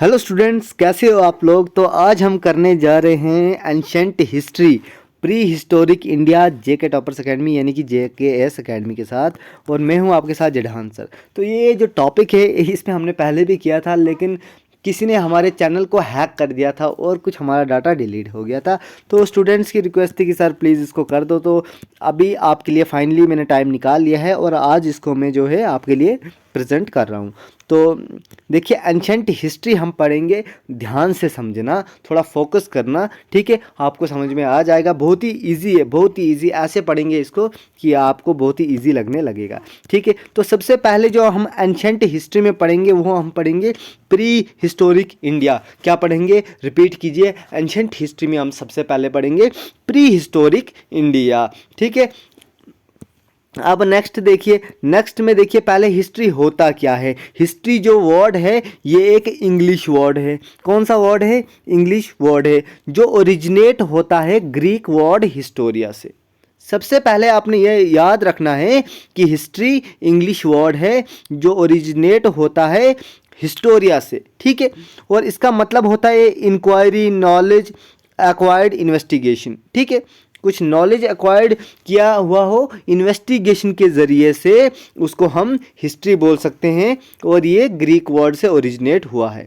Hello students, कैसे हो आप लोग। तो आज हम करने जा रहे हैं ancient history pre historic India JK toppers academy यानी कि जेकेएस एकेडमी के साथ। और मैं हूं आपके साथ जडहान सर। तो ये जो टॉपिक है इसमें हमने पहले भी किया था, लेकिन किसी ने हमारे चैनल को हैक कर दिया था और कुछ हमारा डाटा डिलीट हो गया था। तो स्टूडेंट्स की रिक्वेस्ट थी कि सर प्लीज़ इसको कर दो। तो अभी आपके लिए फाइनली मैंने टाइम निकाल लिया है और आज इसको मैं जो है आपके लिए प्रेजेंट कर रहा हूँ। तो देखिए, एंशंट हिस्ट्री हम पढ़ेंगे, ध्यान से समझना, थोड़ा फोकस करना, ठीक है। आपको समझ में आ जाएगा। बहुत ही इजी है, बहुत ही इजी। ऐसे पढ़ेंगे इसको कि आपको बहुत ही इजी लगने लगेगा, ठीक है। तो सबसे पहले जो हम एंशंट हिस्ट्री में पढ़ेंगे वो हम पढ़ेंगे प्री हिस्टोरिक इंडिया। क्या पढ़ेंगे? रिपीट कीजिए। एंशंट हिस्ट्री में हम सबसे पहले पढ़ेंगे प्री हिस्टोरिक इंडिया, ठीक है। अब नेक्स्ट देखिए, नेक्स्ट में देखिए पहले हिस्ट्री होता क्या है। हिस्ट्री जो वर्ड है ये एक इंग्लिश वर्ड है। कौन सा वर्ड है? इंग्लिश वर्ड है, जो ओरिजिनेट होता है ग्रीक वर्ड हिस्टोरिया से। सबसे पहले आपने ये याद रखना है कि हिस्ट्री इंग्लिश वर्ड है जो ओरिजिनेट होता है हिस्टोरिया से, ठीक है। और इसका मतलब होता है इंक्वायरी, नॉलेज, एक्वायर्ड, इन्वेस्टिगेशन, ठीक है। कुछ नॉलेज एक्वायर्ड किया हुआ हो इन्वेस्टिगेशन के ज़रिए से, उसको हम हिस्ट्री बोल सकते हैं। और ये ग्रीक वर्ड से ओरिजिनेट हुआ है।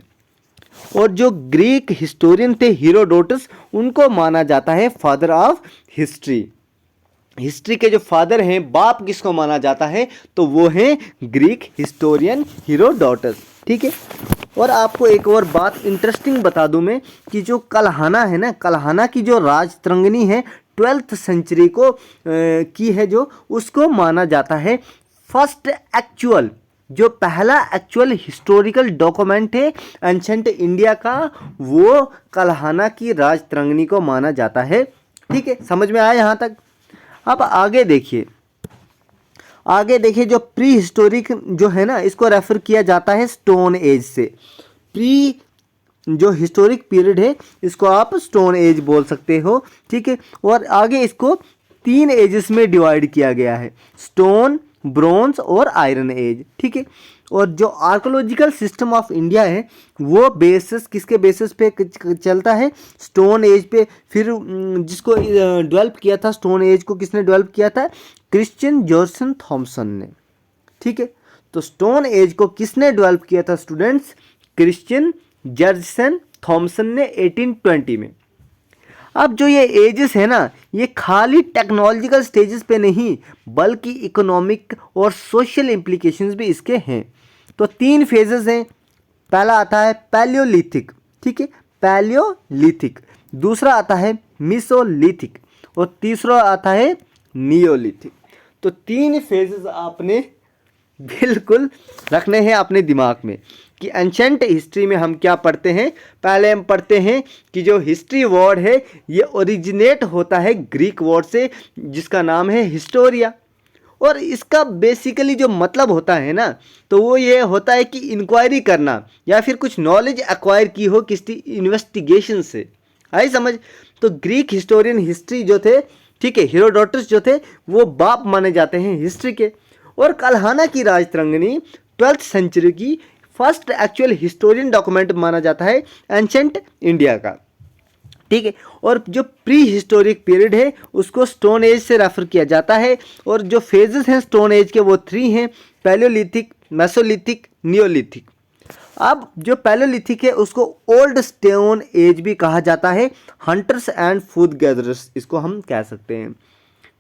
और जो ग्रीक हिस्टोरियन थे हीरोडोटस, उनको माना जाता है फादर ऑफ हिस्ट्री। हिस्ट्री के जो फादर हैं, बाप किसको माना जाता है? तो वो हैं ग्रीक हिस्टोरियन हीरोडोटस, ठीक है। और आपको एक और बात इंटरेस्टिंग बता दूं मैं कि जो कल्हाना है ना, कल्हाना की जो राजतरंगिणी है 12th सेंचुरी को की है, जो उसको माना जाता है फर्स्ट एक्चुअल, जो पहला एक्चुअल हिस्टोरिकल डॉक्यूमेंट है एंशंट इंडिया का, वो कल्हाना की राजतरंगिणी को माना जाता है, ठीक है। समझ में आया यहाँ तक? अब आगे देखिए, आगे देखिए जो प्री हिस्टोरिक जो है ना, इसको रेफर किया जाता है स्टोन एज से। प्री जो हिस्टोरिक पीरियड है इसको आप स्टोन एज बोल सकते हो, ठीक है। और आगे इसको 3 एजेस में डिवाइड किया गया है, स्टोन, ब्रोंज और आयरन एज, ठीक है। और जो आर्कोलॉजिकल सिस्टम ऑफ इंडिया है वो बेसिस किसके बेसिस पे चलता है? स्टोन एज पे। फिर जिसको डेवलप किया था स्टोन एज को, किसने डेवलप किया था? क्रिश्चियन जॉर्सन थॉमसन ने, ठीक है। तो स्टोन एज को किसने डेवलप किया था स्टूडेंट्स? क्रिश्चियन जॉर्सन थॉमसन ने 1820 में। अब जो ये एजेस है ना, ये खाली टेक्नोलॉजिकल स्टेजेस पे नहीं बल्कि इकोनॉमिक और सोशल इम्प्लीकेशंस भी इसके हैं। तो 3 फेजेस हैं। पहला आता है पैलियोलिथिक, ठीक है, पैलियोलिथिक। दूसरा आता है मीसोलिथिक और तीसरा आता है नियोलिथिक। तो 3 फेजेस आपने बिल्कुल रखने हैं अपने दिमाग में कि एंशंट हिस्ट्री में हम क्या पढ़ते हैं। पहले हम पढ़ते हैं कि जो हिस्ट्री वर्ड है ये ओरिजिनेट होता है ग्रीक वर्ड से जिसका नाम है हिस्टोरिया। और इसका बेसिकली जो मतलब होता है ना, तो वो ये होता है कि इंक्वायरी करना या फिर कुछ नॉलेज एक्वायर की हो किसी इन्वेस्टिगेशन से। आई समझ? तो ग्रीक हिस्टोरियन हिस्ट्री जो थे, ठीक है, हीरोडोटस जो थे वो बाप माने जाते हैं हिस्ट्री के। और कल्हाना की राजतरंगिणी 12th सेंचुरी की फर्स्ट एक्चुअल हिस्टोरियन डॉक्यूमेंट माना जाता है एंशंट इंडिया का, ठीक है। और जो प्री हिस्टोरिक पीरियड है उसको स्टोन एज से रेफर किया जाता है। और जो फेजेस हैं स्टोन एज के वो 3 हैं, पैलियोलिथिक, मेसोलिथिक, नियोलिथिक। अब जो पैलियोलिथिक है उसको ओल्ड स्टोन एज भी कहा जाता है, हंटर्स एंड फूड गैदरर्स इसको हम कह सकते हैं।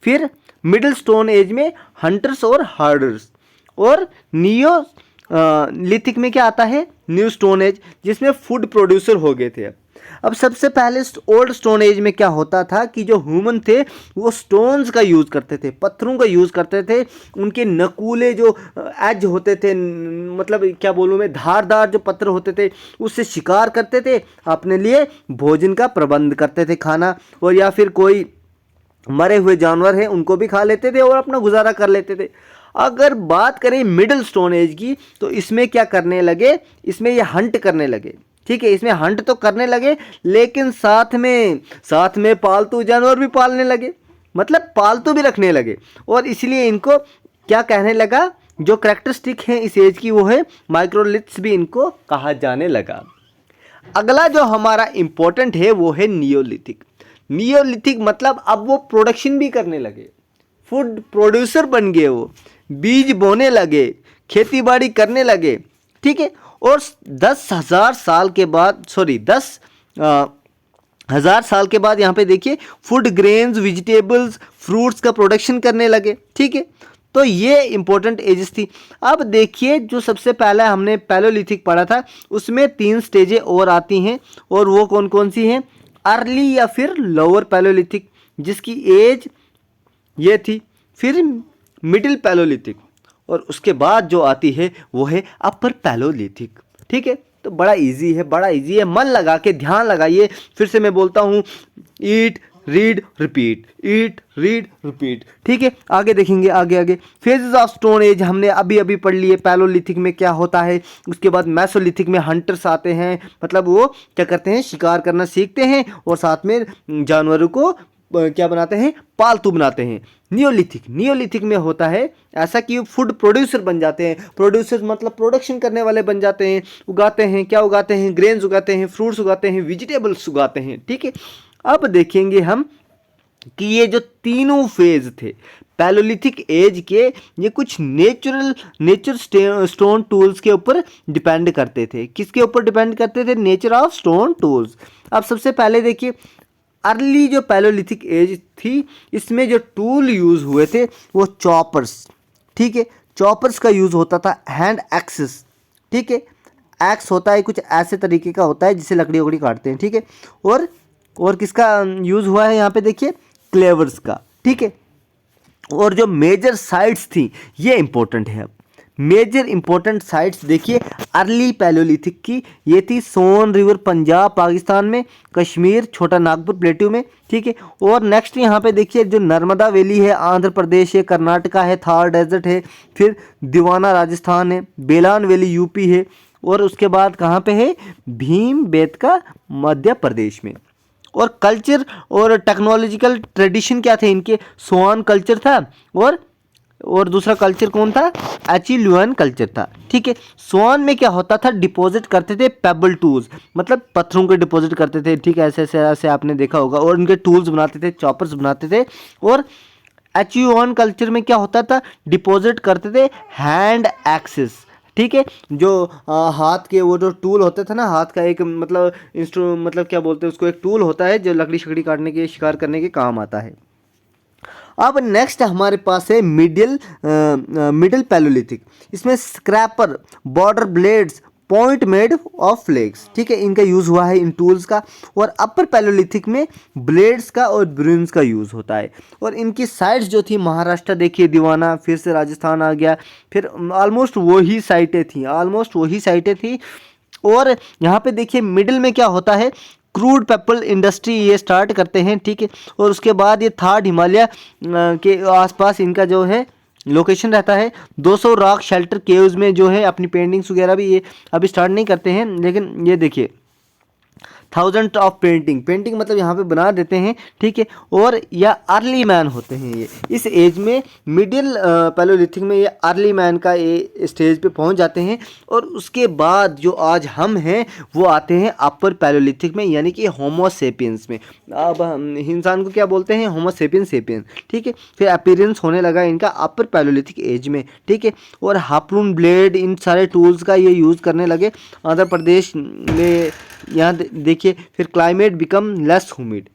फिर मिडिल स्टोन एज में हंटर्स और हार्डर्स। और नियो लिथिक में क्या आता है? न्यू स्टोन एज, जिसमें फूड प्रोड्यूसर हो गए थे। अब सबसे पहले ओल्ड स्टोन एज में क्या होता था कि जो ह्यूमन थे वो स्टोन्स का यूज़ करते थे, पत्थरों का यूज़ करते थे। उनके नकूले जो एज होते थे, मतलब क्या बोलूँ मैं, धारदार जो पत्थर होते थे, उससे शिकार करते थे, अपने लिए भोजन का प्रबंध करते थे, खाना। और या फिर कोई मरे हुए जानवर हैं उनको भी खा लेते थे और अपना गुजारा कर लेते थे। अगर बात करें मिडिल स्टोन एज की, तो इसमें क्या करने लगे? इसमें ये हंट करने लगे, ठीक है। इसमें हंट तो करने लगे लेकिन साथ में पालतू जानवर भी पालने लगे, मतलब पालतू भी रखने लगे। और इसलिए इनको क्या कहने लगा? जो कैरेक्टरिस्टिक है इस एज की वो है माइक्रोलिथ्स भी इनको कहा जाने लगा। अगला जो हमारा इंपॉर्टेंट है वो है नियोलिथिक। नियोलिथिक मतलब अब वो प्रोडक्शन भी करने लगे, फूड प्रोड्यूसर बन गए, वो बीज बोने लगे, खेती बाड़ी करने लगे, ठीक है। और 10,000 साल के बाद, सॉरी 10,000 साल के बाद यहाँ पे देखिए फूड ग्रेन्स, वेजिटेबल्स, फ्रूट्स का प्रोडक्शन करने लगे, ठीक है। तो ये इंपॉर्टेंट एजेस थी। अब देखिए जो सबसे पहला हमने पैलोलिथिक पढ़ा था उसमें 3 स्टेजें और आती हैं, और वो कौन कौन सी हैं? अर्ली या फिर लोअर पैलोलिथिक जिसकी एज ये थी, फिर मिडिल पैलोलिथिक, और उसके बाद जो आती है वो है अपर पैलोलिथिक, ठीक है। तो बड़ा इजी है, बड़ा इजी है, मन लगा के ध्यान लगाइए। फिर से मैं बोलता हूँ, ईट रीड रिपीट, ईट रीड रिपीट, ठीक है। आगे देखेंगे, आगे आगे फेजेस ऑफ स्टोन एज हमने अभी अभी पढ़ लिए। पैलोलिथिक में क्या होता है, उसके बाद मेसोलिथिक में हंटर्स आते हैं, मतलब वो क्या करते हैं, शिकार करना सीखते हैं और साथ में जानवरों को क्या बनाते हैं, पालतू बनाते हैं। नियोलिथिक में होता है ऐसा कि फूड प्रोड्यूसर बन जाते हैं। प्रोड्यूसर मतलब प्रोडक्शन करने वाले बन जाते हैं, उगाते हैं, क्या उगाते हैं, ग्रेन्स उगाते हैं, फ्रूट्स उगाते हैं, वेजिटेबल्स उगाते हैं, ठीक है। अब देखेंगे हम कि ये जो तीनों फेज थे पैलोलिथिक एज के, ये कुछ नेचर स्टोन टूल्स के ऊपर डिपेंड करते थे। किसके ऊपर डिपेंड करते थे? Nature of stone tools. अब सबसे पहले देखिए अर्ली जो पैलोलिथिक एज थी, इसमें जो टूल यूज़ हुए थे वो चॉपर्स, ठीक है। चॉपर्स का यूज़ होता था, हैंड एक्सेस, ठीक है। एक्स होता है कुछ ऐसे तरीके का होता है जिससे लकड़ी वकड़ी काटते हैं, ठीक है। और किसका यूज़ हुआ है यहाँ पे देखिए, क्लेवर्स का, ठीक है। और जो मेजर साइट्स थी ये इंपॉर्टेंट है। अब मेजर इंपॉर्टेंट साइट्स देखिए अर्ली पैलोलिथिक की, ये थी सोन रिवर पंजाब पाकिस्तान में, कश्मीर छोटा नागपुर प्लेट्यू में, ठीक है। और नेक्स्ट यहाँ पे देखिए जो नर्मदा वैली है आंध्र प्रदेश है, कर्नाटका है, थार डेजर्ट है, फिर दीवाना राजस्थान है, बेलान वैली यूपी है, और उसके बाद कहाँ पे है, भीम बेतका मध्य प्रदेश में। और कल्चर और टेक्नोलॉजिकल ट्रेडिशन क्या थे इनके? सोआन कल्चर था, और दूसरा कल्चर कौन था? एचिलुआन कल्चर था, ठीक है। सोआन में क्या होता था, डिपॉजिट करते थे पेबल टूल्स, मतलब पत्थरों के डिपॉजिट करते थे, ठीक है, ऐसे ऐसे आपने देखा होगा, और उनके टूल्स बनाते थे, चॉपर्स बनाते थे। और एचिलुआन कल्चर में क्या होता था, डिपॉजिट करते थे हैंड एक्सेस, ठीक है। जो हाथ के वो जो टूल होते थे ना, हाथ का एक मतलब क्या बोलते हैं उसको, एक टूल होता है जो लकड़ी शकड़ी काटने के, शिकार करने के काम आता है। अब नेक्स्ट हमारे पास है मिडिल पैलोलिथिक। इसमें scraper, border blades, point made of flakes, ठीक है, इनका यूज़ हुआ है इन टूल्स का। और अपर पैलोलिथिक में ब्लेड्स का और ब्रून्स का यूज़ होता है। और इनकी साइट्स जो थी, महाराष्ट्र देखिए दीवाना, फिर से राजस्थान आ गया, फिर ऑलमोस्ट वही साइटें थी। और यहाँ पे देखिए मिडिल में क्या होता है, क्रूड पेपल इंडस्ट्री ये स्टार्ट करते हैं, ठीक है। और उसके बाद ये थार हिमालय के आसपास इनका जो है लोकेशन रहता है। 200 रॉक शेल्टर केव्स में जो है अपनी पेंटिंग्स वगैरह भी ये अभी स्टार्ट नहीं करते हैं, लेकिन ये देखिए 1000 ऑफ पेंटिंग मतलब यहाँ पे बना देते हैं, ठीक है। और या अर्ली मैन होते हैं ये इस एज में, मिडिल पैलोलिथिक में ये अर्ली मैन का ये स्टेज पे पहुँच जाते हैं। और उसके बाद जो आज हम हैं वो आते हैं अपर पैलोलिथिक में, यानी कि होमो सेपियंस में। अब हम इंसान को क्या बोलते हैं, होमो सेपियंस, ठीक है। फिर अपीयरेंस होने लगा इनका अपर पैलोलिथिक एज में, ठीक है। और हार्पून ब्लेड, इन सारे टूल्स का ये यूज़ करने लगे आंध्र प्रदेश में। यहाँ देखिए फिर क्लाइमेट बिकम लेस ह्यूमिड,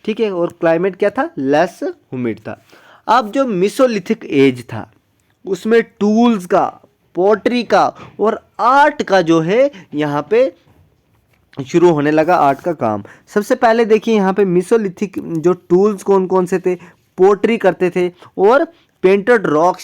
ठीक है। और क्लाइमेट क्या था, लेस ह्यूमिड था। अब जो मेसोलिथिक एज था उसमें टूल्स का, पोट्री का और आर्ट का जो है यहाँ पे शुरू होने लगा, आर्ट का काम। सबसे पहले देखिए यहाँ पे मेसोलिथिक जो टूल्स कौन कौन से थे, पोट्री करते थे, और पेंटेड रॉक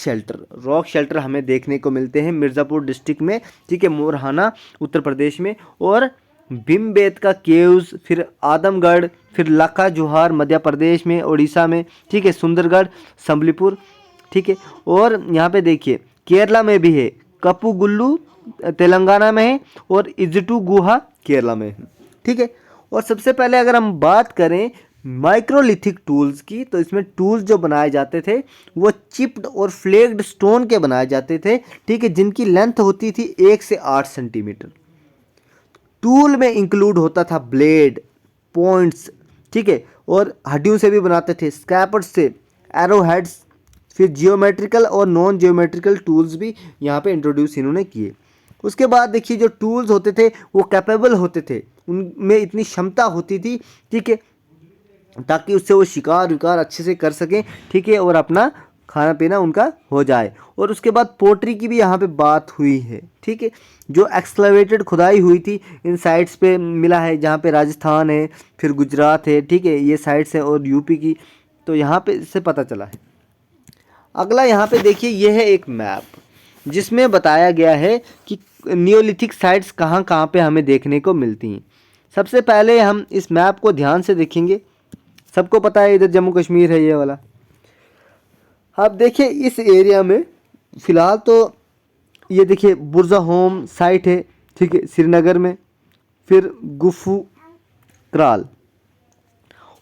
शेल्टर हमें देखने को मिलते हैं मिर्ज़ापुर डिस्ट्रिक्ट में, ठीक है, मोरहाना उत्तर प्रदेश में। और भीमबेटका केव्स, फिर आदमगढ़, फिर लाखा जुहार मध्य प्रदेश में, उड़ीसा में, ठीक है, सुंदरगढ़, संबलीपुर, ठीक है। और यहाँ पे देखिए केरला में भी है, कपूगुल्लू तेलंगाना में है, और इज्जटू गुहा केरला में है, ठीक है। और सबसे पहले अगर हम बात करें माइक्रोलिथिक टूल्स की, तो इसमें टूल्स जो बनाए जाते थे वो चिप्ड और फ्लेक्ड स्टोन के बनाए जाते थे, ठीक है, जिनकी लेंथ होती थी 1 से 8 सेंटीमीटर। टूल में इंक्लूड होता था ब्लेड, पॉइंट्स, ठीक है, और हड्डियों से भी बनाते थे, स्क्रैपर्स से, एरो हेड्स, फिर जियोमेट्रिकल और नॉन जियोमेट्रिकल टूल्स भी यहाँ पे इंट्रोड्यूस इन्होंने किए। उसके बाद देखिए जो टूल्स होते थे वो कैपेबल होते थे, उनमें इतनी क्षमता होती थी, ठीक है, ताकि उससे वो शिकार विकार अच्छे से कर सकें, ठीक है, और अपना खाना पीना उनका हो जाए। और उसके बाद पोट्री की भी यहाँ पे बात हुई है, ठीक है, जो एक्सक्लेवेटेड खुदाई हुई थी इन साइट्स पे मिला है, जहाँ पे राजस्थान है, फिर गुजरात है, ठीक है, ये साइट्स है, और यूपी की, तो यहाँ पे इससे पता चला है। अगला यहाँ पे देखिए ये है एक मैप जिसमें बताया गया है कि नियोलिथिक साइट्स कहाँ कहाँ पे हमें देखने को मिलती हैं। सबसे पहले हम इस मैप को ध्यान से देखेंगे। सबको पता है इधर जम्मू कश्मीर है ये वाला। आप देखिए इस एरिया में फ़िलहाल तो ये देखिए बुरजा होम साइट है, ठीक है, श्रीनगर में, फिर गुफू त्राल,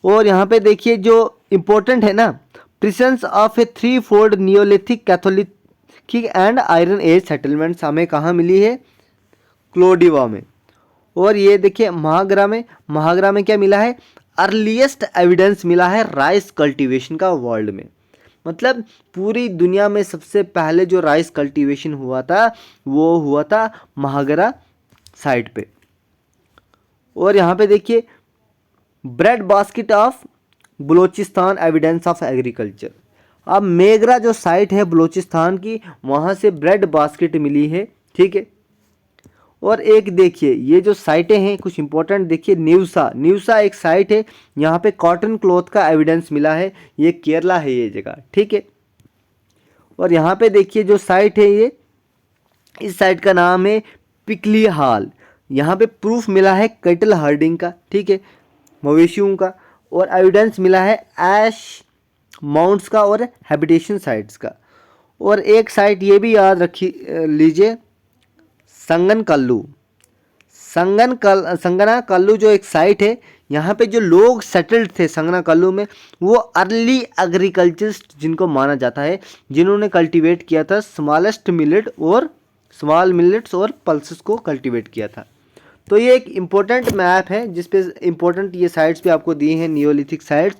और यहाँ पे देखिए जो इम्पोर्टेंट है ना, presence of a 3 fold neolithic chalcolithic and iron age settlements हमें कहाँ मिली है, क्लोडिवा में। और ये देखिए महागरा में क्या मिला है, अर्लीस्ट एविडेंस मिला है राइस कल्टीवेशन का वर्ल्ड में। मतलब पूरी दुनिया में सबसे पहले जो राइस कल्टीवेशन हुआ था वो हुआ था महागरा साइट पे। और यहाँ पे देखिए bread basket of Balochistan evidence of agriculture. अब मेगरा जो साइट है बलूचिस्तान की, वहाँ से ब्रेड बास्केट मिली है, ठीक है। और एक देखिए ये जो साइटें हैं कुछ इंपॉर्टेंट, देखिए न्यूसा एक साइट है, यहाँ पे कॉटन क्लॉथ का एविडेंस मिला है, ये केरला है ये जगह, ठीक है। और यहाँ पे देखिए जो साइट है ये, इस साइट का नाम है पिकली हाल, यहाँ पे प्रूफ मिला है कैटल हर्डिंग का, ठीक है, मवेशियों का, और एविडेंस मिला है ऐश माउंट्स का और हैबिटेशन साइट्स का। और एक साइट ये भी याद रखी लीजिए, संगना कल्लू जो एक साइट है, यहाँ पे जो लोग सेटल्ड थे संगना कल्लू में, वो अर्ली एग्रीकल्चरिस्ट जिनको माना जाता है, जिन्होंने कल्टीवेट किया था स्मॉल मिलेट्स और पल्सेस को कल्टीवेट किया था। तो ये एक इम्पोर्टेंट मैप है जिसपे इम्पोर्टेंट ये साइट्स भी आपको दी हैं, नियोलिथिक साइट्स,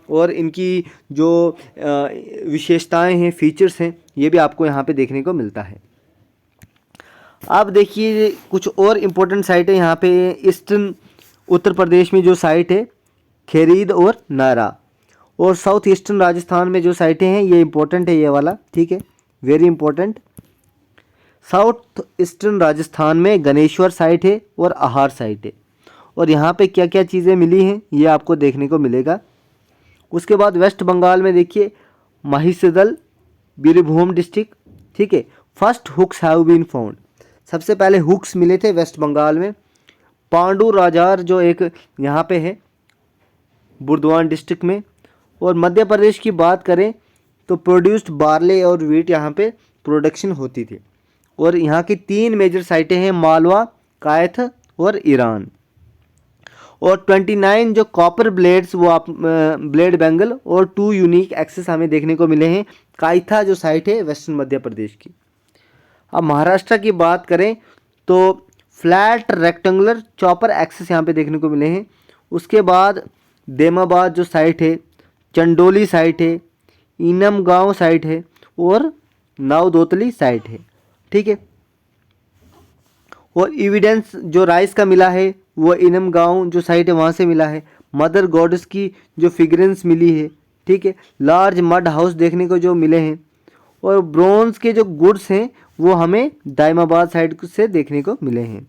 और इनकी जो विशेषताएं हैं, फीचर्स हैं, ये भी आपको यहाँ पे देखने को मिलता है। अब देखिए कुछ और इम्पोर्टेंट साइट है यहाँ पे, ईस्टर्न उत्तर प्रदेश में जो साइट है खेरीद और नारा, और साउथ ईस्टर्न राजस्थान में जो साइटें हैं ये इम्पोर्टेंट है, ये वाला, ठीक है, very important. South eastern Rajasthan में गणेश्वर साइट है और आहार साइट है, और यहाँ पे क्या क्या चीज़ें मिली हैं ये आपको देखने को मिलेगा। उसके बाद वेस्ट बंगाल में देखिए महिषदल बीरभूम डिस्ट्रिक्ट, ठीक है, first hooks have been found, सबसे पहले हुक्स मिले थे वेस्ट बंगाल में। पांडु राजार जो एक यहाँ पे है बुर्दवान डिस्ट्रिक्ट में। और मध्य प्रदेश की बात करें तो प्रोड्यूस्ड बार्ले और वीट यहाँ पे प्रोडक्शन होती थी। और यहाँ की 3 मेजर साइटें हैं, मालवा, कायथ और ईरान। और 29 जो कॉपर ब्लेड्स वो आप ब्लेड बैंगल और 2 यूनिक एक्सेस हमें देखने को मिले हैं, कायथा जो साइट है वेस्टर्न मध्य प्रदेश की। अब महाराष्ट्र की बात करें तो फ्लैट रेक्टेंगुलर चॉपर एक्सेस यहाँ पे देखने को मिले हैं। उसके बाद देमाबाद जो साइट है, चंडोली साइट है, इनम गांव साइट है और नावदोतली साइट है, ठीक है। और एविडेंस जो राइस का मिला है वो इनम गांव जो साइट है वहाँ से मिला है। मदर गॉडेस की जो फिगरेंस मिली है, ठीक है। लार्ज मड हाउस देखने को जो मिले हैं। और ब्रॉन्ज के जो गुड्स हैं वो हमें दाइमाबाद साइड से देखने को मिले हैं।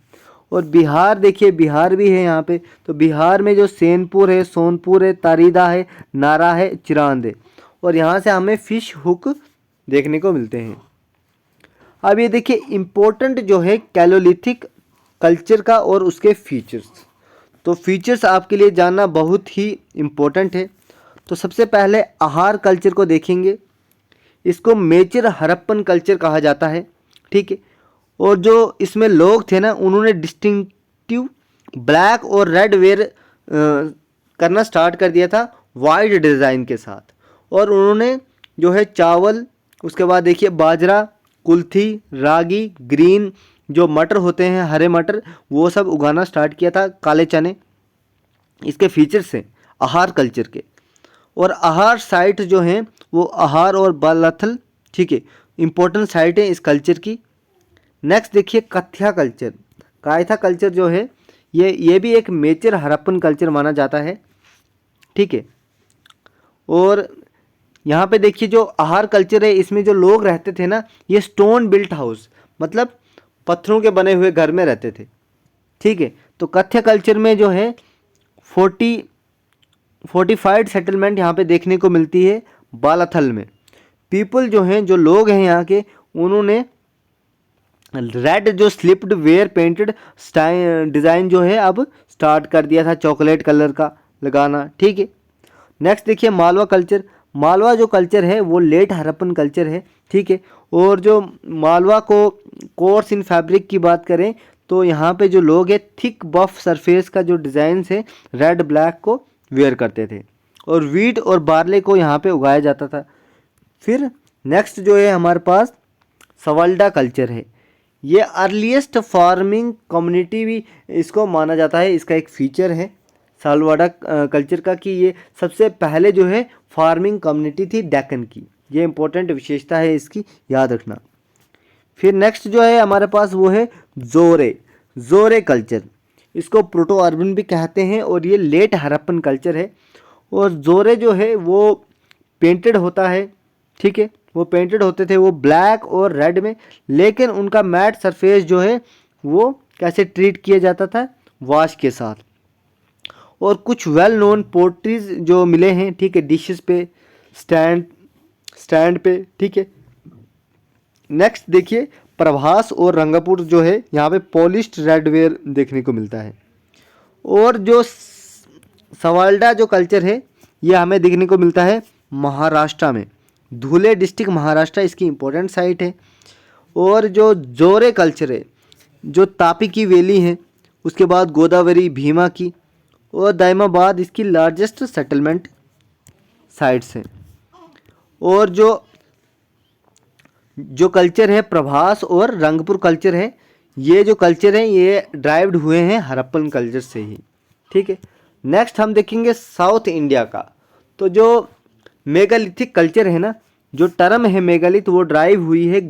और बिहार देखिए, बिहार भी है यहाँ पे, तो बिहार में जो सैनपुर है, सोनपुर है, तारीदा है, नारा है, चिरांद है, और यहाँ से हमें फिश हुक देखने को मिलते हैं। अब ये देखिए इम्पोर्टेंट जो है कैलोलिथिक कल्चर का और उसके फीचर्स। तो फीचर्स आपके लिए जानना बहुत ही इम्पोर्टेंट है। तो सबसे पहले आहार कल्चर को देखेंगे, इसको मेजर हड़प्पन कल्चर कहा जाता है, ठीक है। और जो इसमें लोग थे ना, उन्होंने डिस्टिंक्टिव ब्लैक और रेड वेयर करना स्टार्ट कर दिया था वाइड डिज़ाइन के साथ। और उन्होंने जो है चावल, उसके बाद देखिए बाजरा, कुल्थी, रागी, ग्रीन जो मटर होते हैं, हरे मटर, वो सब उगाना स्टार्ट किया था, काले चने। इसके फीचर्स हैं आहार कल्चर के, और आहार साइट जो हैं वो आहार और बालाथल, ठीक है, इंपॉर्टेंट साइट है इस कल्चर की। नेक्स्ट देखिए कथ्या कल्चर। कायथा कल्चर जो है ये भी एक मेजर हड़प्पन कल्चर माना जाता है, ठीक है। और यहाँ पे देखिए जो आहार कल्चर है, इसमें जो लोग रहते थे ना, ये स्टोन बिल्ट हाउस, मतलब पत्थरों के बने हुए घर में रहते थे, ठीक है। तो कथ्य कल्चर में जो है 45 सेटलमेंट यहाँ पे देखने को मिलती है बालाथल में। पीपल जो हैं, जो लोग हैं यहाँ के, उन्होंने रेड जो स्लिप्ड वेयर पेंटेड डिज़ाइन जो है अब स्टार्ट कर दिया था, चॉकलेट कलर का लगाना, ठीक है। नेक्स्ट देखिए मालवा कल्चर। मालवा जो कल्चर है वो लेट हड़प्पन कल्चर है, ठीक है। और जो मालवा को कोर्स इन फैब्रिक की बात करें तो यहाँ पे जो लोग हैं थिक बफ सरफेस का जो डिज़ाइन है रेड ब्लैक को वेयर करते थे, और वीट और बार्ले को यहाँ पे उगाया जाता था। फिर नेक्स्ट जो है हमारे पास सवाल्डा कल्चर है। ये अर्लीस्ट फार्मिंग कम्युनिटी भी इसको माना जाता है, इसका एक फीचर है सालवाड़ा कल्चर का कि ये सबसे पहले जो है फार्मिंग कम्युनिटी थी डेक्कन की। ये इंपॉर्टेंट विशेषता है इसकी, याद रखना। फिर नेक्स्ट जो है हमारे पास वो है जोरे कल्चर। इसको प्रोटो अर्बन भी कहते हैं, और ये लेट हड़प्पन कल्चर है। और जोरे जो है वो पेंटेड होता है, ठीक है, वो पेंटेड होते थे वो ब्लैक और रेड में, लेकिन उनका मैट सरफेस जो है वो कैसे ट्रीट किया जाता था, वाश के साथ। और कुछ वेल नोन पोट्रीज जो मिले हैं, ठीक है, डिशेस पे, स्टैंड पे, ठीक है। नेक्स्ट देखिए प्रभास और रंगापुर जो है, यहाँ पे पॉलिश्ड रेडवेयर देखने को मिलता है। और जो सवाल्डा जो कल्चर है ये हमें देखने को मिलता है महाराष्ट्र में, धुले डिस्ट्रिक्ट महाराष्ट्र इसकी इंपॉर्टेंट साइट है। और जो जोरे कल्चर है, जो तापी की वैली है, उसके बाद गोदावरी भीमा की और दाइमाबाद इसकी लार्जेस्ट सेटलमेंट साइट्स हैं। और जो कल्चर है प्रभास और रंगपुर कल्चर है, ये जो कल्चर है ये ड्राइव्ड हुए हैं हड़प्पन कल्चर से ही, ठीक है। नेक्स्ट हम देखेंगे साउथ इंडिया का। तो जो मेगालिथिक कल्चर है ना, जो टर्म है मेगालिथ वो ड्राइव हुई है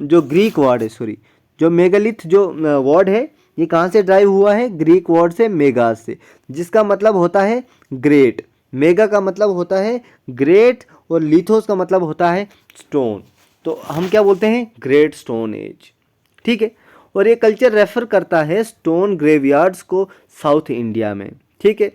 जो ग्रीक वर्ड है, सॉरी, जो मेगालिथ जो वर्ड है ये कहाँ से ड्राइव हुआ है, ग्रीक वर्ड से मेगास से, जिसका मतलब होता है ग्रेट। मेगा का मतलब होता है ग्रेट और लिथोस का मतलब होता है स्टोन। तो हम क्या बोलते हैं, ग्रेट स्टोन एज, ठीक है। और ये कल्चर रेफर करता है स्टोन ग्रेवयार्ड्स को साउथ इंडिया में, ठीक है,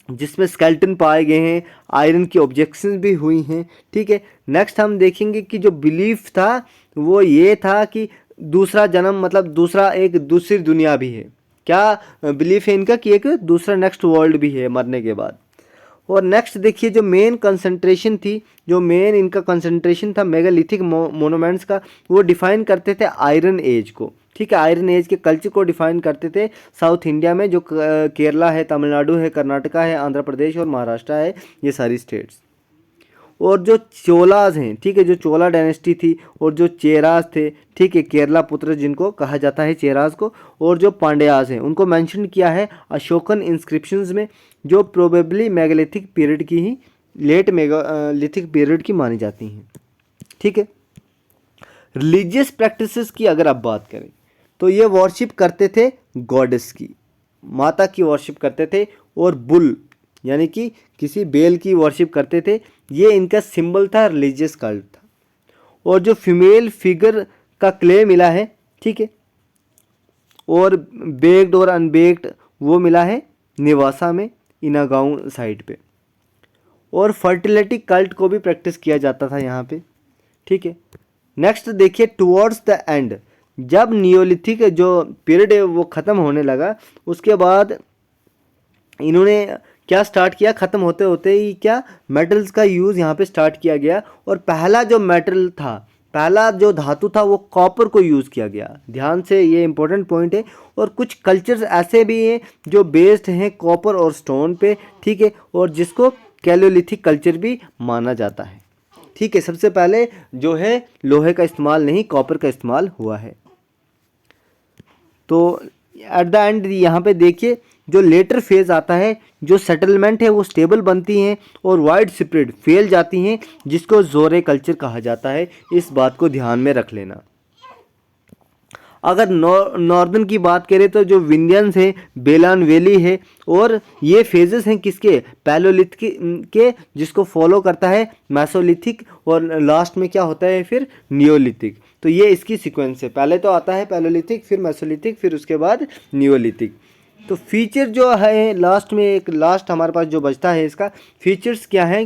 जिसमें स्केल्टन पाए गए हैं, आयरन की ऑब्जेक्शंस भी हुई हैं, ठीक है। नेक्स्ट हम देखेंगे कि जो बिलीफ था वो ये था कि दूसरा जन्म, मतलब दूसरी दुनिया भी है। क्या बिलीफ है इनका कि एक दूसरा नेक्स्ट वर्ल्ड भी है मरने के बाद। और नेक्स्ट देखिए जो मेन कंसंट्रेशन थी, जो मेन इनका कंसंट्रेशन था मेगालिथिक मोनूमेंट्स का, वो डिफाइन करते थे आयरन एज को, ठीक है। आयरन एज के कल्चर को डिफाइन करते थे साउथ इंडिया में, जो केरला है, तमिलनाडु है, कर्नाटका है, आंध्र प्रदेश और महाराष्ट्र है, ये सारी स्टेट्स। और जो चोलाज हैं, ठीक है, जो चोला डायनेस्टी थी, और जो चेराज थे, ठीक है, केरला पुत्र जिनको कहा जाता है चेराज को, और जो पांड्याज हैं उनको मेंशन किया है अशोकन इंस्क्रिप्शंस में, जो प्रोबेबली मेगालिथिक पीरियड की ही, लेट मेगालिथिक पीरियड की मानी जाती हैं, ठीक है। रिलीजियस प्रैक्टिसेस की अगर आप बात करें तो ये वर्शिप करते थे गॉडेस की, माता की वर्शिप करते थे, और बुल यानी कि किसी बेल की वर्शिप करते थे। ये इनका सिंबल था, रिलीजियस कल्ट था। और जो फीमेल फिगर का क्ले मिला है, ठीक है, और बेक्ड और अनबेक्ड वो मिला है निवासा में, इनागांव साइड पे। और फर्टिलिटी कल्ट को भी प्रैक्टिस किया जाता था यहाँ पे, ठीक है। नेक्स्ट देखिए टुवर्ड्स द एंड, जब नियोलिथिक जो पीरियड है वो ख़त्म होने लगा, उसके बाद इन्होंने क्या स्टार्ट किया, ख़त्म होते होते ही क्या, मेटल्स का यूज़ यहाँ पे स्टार्ट किया गया। और पहला जो मेटल था, पहला जो धातु था वो कॉपर को यूज़ किया गया, ध्यान से, ये इंपॉर्टेंट पॉइंट है। और कुछ कल्चर्स ऐसे भी हैं जो बेस्ड हैं कॉपर और स्टोन पे, ठीक है, और जिसको कैलोलिथिक कल्चर भी माना जाता है, ठीक है। सबसे पहले जो है लोहे का इस्तेमाल नहीं, कॉपर का इस्तेमाल हुआ है। तो एट द एंड यहाँ पे देखिए जो लेटर फेज आता है, जो सेटलमेंट है वो स्टेबल बनती हैं और वाइड स्प्रेड फैल जाती हैं, जिसको जोरे कल्चर कहा जाता है। इस बात को ध्यान में रख लेना। अगर नॉर्दर्न की बात करें तो जो विंध्यंस है, बेलान वैली है, और ये फेजेस हैं किसके, पैलोलिथिक के, जिसको फॉलो करता है मैसोलिथिक, और लास्ट में क्या होता है फिर नियोलिथिक। तो ये इसकी सीक्वेंस है, पहले तो आता है पैलोलिथिक, फिर मैसोलिथिक, फिर उसके बाद नियोलिथिक। तो फीचर जो है लास्ट में, एक लास्ट हमारे पास जो बचता है इसका फीचर्स क्या है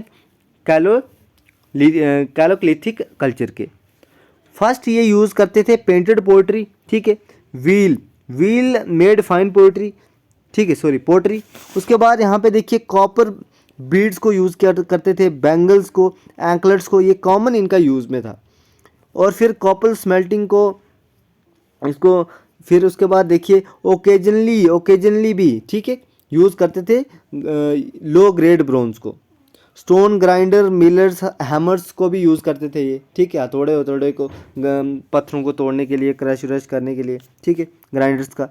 कैलोलिथिक कल्चर के। फर्स्ट ये यूज़ करते थे पेंटेड पोइट्री, ठीक है, व्हील मेड फाइन पोइट्री, ठीक है, सॉरी पोट्री। उसके बाद यहाँ पे देखिए कॉपर बीड्स को यूज़ करते थे, बैंगल्स को, एंकलेट्स को, ये कॉमन इनका यूज़ में था। और फिर कॉपर स्मेल्टिंग को, इसको, फिर उसके बाद देखिए ओकेजनली भी, ठीक है, यूज़ करते थे लो ग्रेड ब्रोंज को। स्टोन ग्राइंडर, मिलर्स, हैमर्स को भी यूज़ करते थे ये, ठीक है, हथौड़े को पत्थरों को तोड़ने के लिए, क्रश करने के लिए, ठीक है, ग्राइंडर्स का।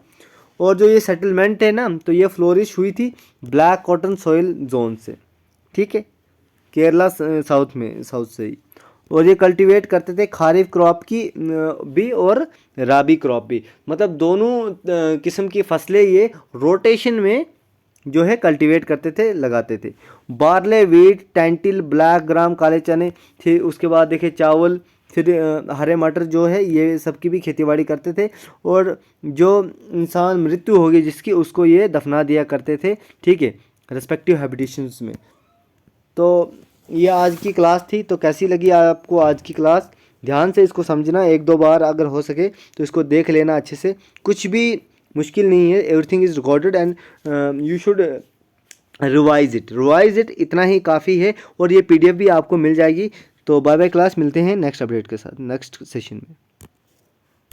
और जो ये सेटलमेंट है ना, तो ये फ्लोरिश हुई थी ब्लैक कॉटन सॉइल जोन से, ठीक है, केरला साउथ से ही। और ये कल्टीवेट करते थे खारिफ क्रॉप की भी और राबी क्रॉप भी, मतलब दोनों किस्म की फसलें ये रोटेशन में जो है कल्टीवेट करते थे, लगाते थे। बार्ले, वीट, टेंटिल, ब्लैक ग्राम, काले चने थे। उसके बाद देखिए चावल, फिर हरे मटर जो है, ये सबकी भी खेतीबाड़ी करते थे। और जो इंसान मृत्यु होगी जिसकी, उसको ये दफना दिया करते थे, ठीक है, रेस्पेक्टिव हैबिटेशंस में। तो ये आज की क्लास थी। तो कैसी लगी आपको आज की क्लास? ध्यान से इसको समझना, एक दो बार अगर हो सके तो इसको देख लेना अच्छे से, कुछ भी मुश्किल नहीं है, everything is recorded and you should revise it, इतना ही काफ़ी है। और ये PDF भी आपको मिल जाएगी। तो बाय बाय क्लास, मिलते हैं नेक्स्ट अपडेट के साथ नेक्स्ट सेशन में।